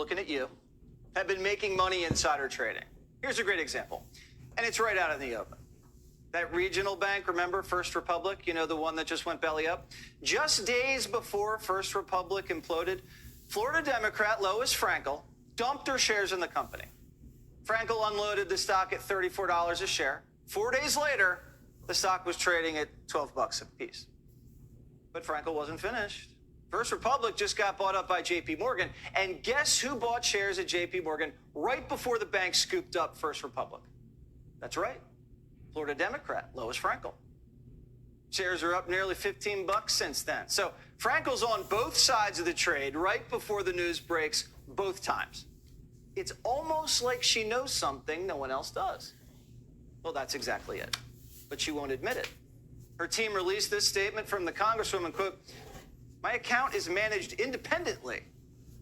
looking at you, have been making money insider trading. Here's a great example, and it's right out in the open. That regional bank, remember, First Republic, you know, the one that just went belly up? Just days before First Republic imploded, Florida Democrat Lois Frankel dumped her shares in the company. Frankel unloaded the stock at $34 a share. 4 days later, the stock was trading at $12 a piece. But Frankel wasn't finished. First Republic just got bought up by JP Morgan. And guess who bought shares at JP Morgan right before the bank scooped up First Republic? That's right. Florida Democrat, Lois Frankel. Shares are up nearly $15 since then. So Frankel's on both sides of the trade right before the news breaks both times. It's almost like she knows something no one else does. Well, that's exactly it. But she won't admit it. Her team released this statement from the Congresswoman, quote, "My account is managed independently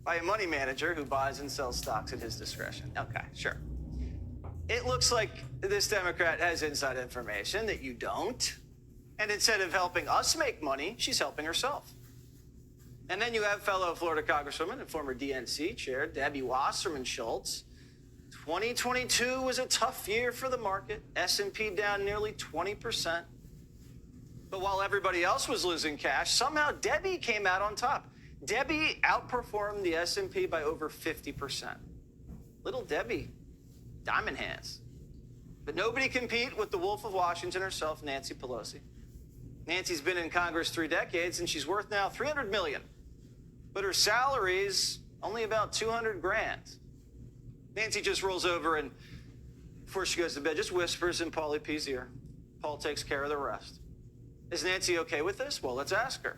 by a money manager who buys and sells stocks at his discretion." Okay, sure. It looks like this Democrat has inside information that you don't. And instead of helping us make money, she's helping herself. And then you have fellow Florida Congresswoman and former DNC chair Debbie Wasserman Schultz. 2022 was a tough year for the market. S&P down nearly 20%. But while everybody else was losing cash, somehow Debbie came out on top. Debbie outperformed the S&P by over 50%. Little Debbie, diamond hands. But nobody compete with the Wolf of Washington herself, Nancy Pelosi. Nancy's been in Congress 3 decades, and she's worth now $300 million. But her salary's only about $200 grand. Nancy just rolls over and, before she goes to bed, just whispers in Paulie P's ear. Paul takes care of the rest. Is Nancy okay with this? Well, let's ask her.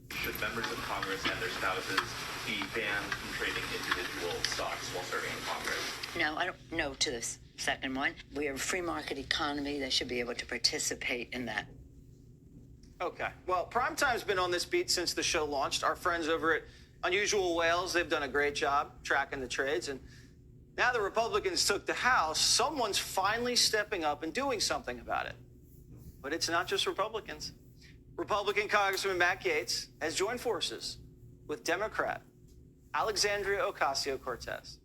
Should members of Congress and their spouses be banned from trading individual stocks while serving in Congress? No, I don't know to this second one. We are a free market economy. They should be able to participate in that. Okay. Well, Primetime's been on this beat since the show launched. Our friends over at Unusual Whales, they've done a great job tracking the trades. And now the Republicans took the House. Someone's finally stepping up and doing something about it. But it's not just Republicans. Republican Congressman Matt Gaetz has joined forces with Democrat Alexandria Ocasio-Cortez.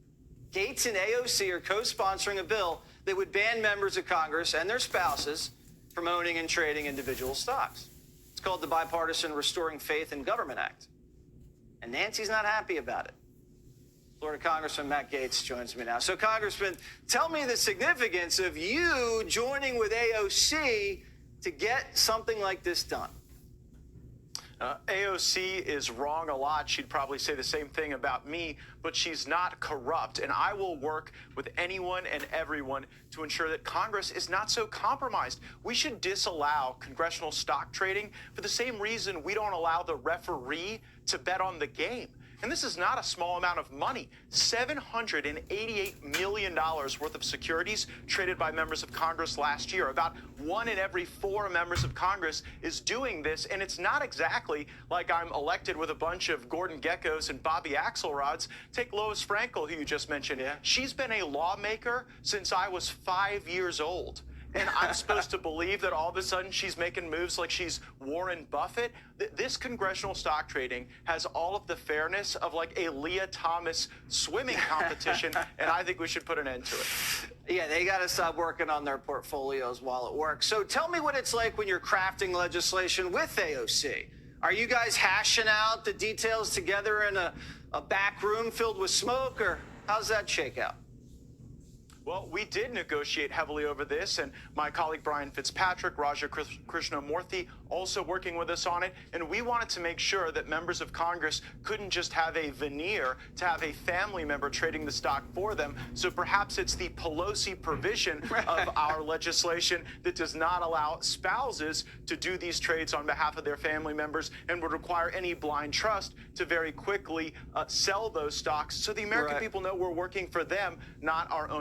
Gaetz and AOC are co-sponsoring a bill that would ban members of Congress and their spouses from owning and trading individual stocks. It's called the Bipartisan Restoring Faith in Government Act. And Nancy's not happy about it. Florida Congressman Matt Gaetz joins me now. So, Congressman, tell me the significance of you joining with AOC to get something like this done. AOC is wrong a lot. She'd probably say the same thing about me, but she's not corrupt. And I will work with anyone and everyone to ensure that Congress is not so compromised. We should disallow congressional stock trading for the same reason we don't allow the referee to bet on the game. And this is not a small amount of money. $788 million worth of securities traded by members of Congress last year. About 1 in every 4 members of Congress is doing this. And it's not exactly like I'm elected with a bunch of Gordon Geckos and Bobby Axelrods. Take Lois Frankel, who you just mentioned. Yeah. She's been a lawmaker since I was 5 years old. And I'm supposed to believe that all of a sudden she's making moves like she's Warren Buffett? This congressional stock trading has all of the fairness of like a Leah Thomas swimming competition, and I think we should put an end to it. Yeah, they got to stop working on their portfolios while at work. So tell me what it's like when you're crafting legislation with AOC. Are you guys hashing out the details together in a back room filled with smoke, or how's that shake out? Well, we did negotiate heavily over this, and my colleague Brian Fitzpatrick, Raja Krishnamurthy, also working with us on it. And we wanted to make sure that members of Congress couldn't just have a veneer to have a family member trading the stock for them. So perhaps it's the Pelosi provision of our legislation that does not allow spouses to do these trades on behalf of their family members and would require any blind trust to very quickly sell those stocks so the American people know we're working for them, not our own